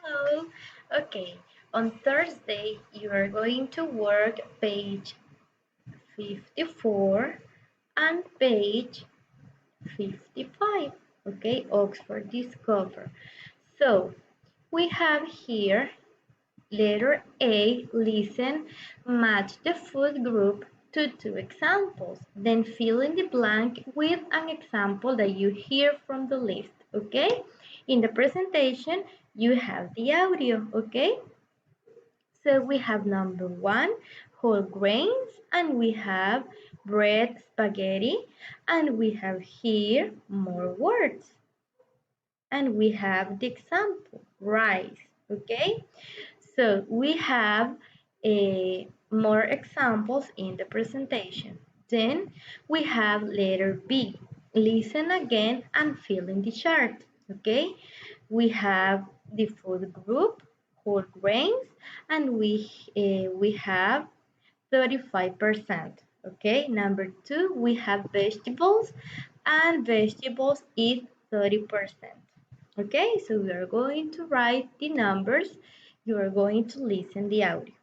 Hello. Okay, on Thursday you are going to work page 54 and page 55. Okay, Oxford Discover. So we have here letter A, listen, match the food group to two examples. Then fill in the blank with an example that you hear from the list. Okay? In the presentation, you have the audio. Okay? So we have number one, whole grains, and we have bread, spaghetti, and we have here more words. And we have the example, rice. Okay? So we have more examples in the presentation. Then we have letter B. Listen again and fill in the chart. Okay, we have the food group, whole grains, and we have 35%. Okay, number two, we have vegetables, and vegetables is 30%. Okay, so we are going to write the numbers. You are going to listen the audio.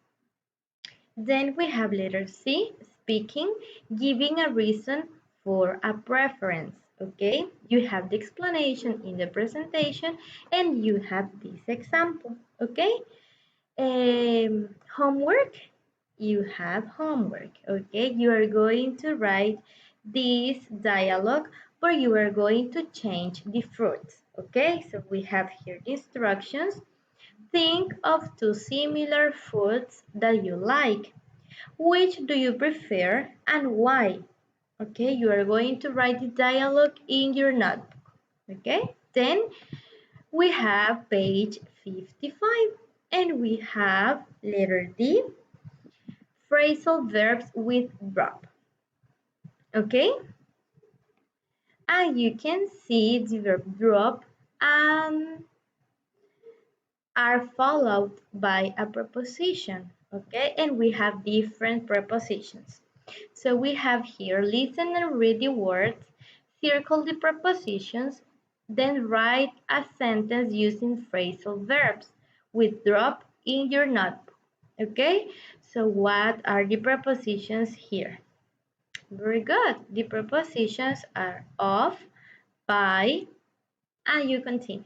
Then we have letter C, speaking, giving a reason for a preference. Okay, you have the explanation in the presentation and you have this example. Okay, homework, you have homework. Okay, you are going to write this dialogue, but you are going to change the fruits. Okay, so we have here the instructions. Think of two similar foods that you like. Which do you prefer and why? Okay, you are going to write the dialogue in your notebook. Okay, then we have page 55 and we have letter D, phrasal verbs with drop. Okay, and you can see the verb drop and are followed by a preposition. Okay, and we have different prepositions. So we have here listen and read the words, circle the prepositions, then write a sentence using phrasal verbs with drop in your notebook. Okay, so what are the prepositions here? Very good. The prepositions are of, by, and you continue.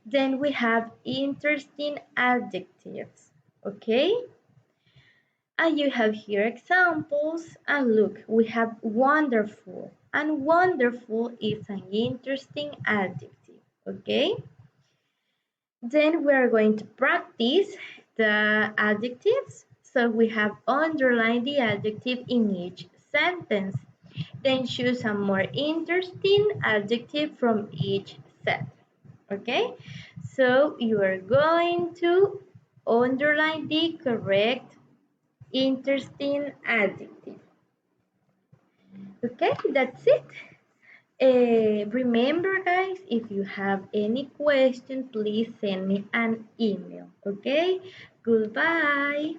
Then we have interesting adjectives. Okay, and you have here examples, and look, we have wonderful, and wonderful is an interesting adjective. Okay, then we are going to practice the adjectives. So we have underlined the adjective in each sentence. Then choose a more interesting adjective from each set. Okay, so you are going to underline the correct interesting adjective. Okay, that's it. Remember guys, if you have any question, please send me an email. Okay, goodbye.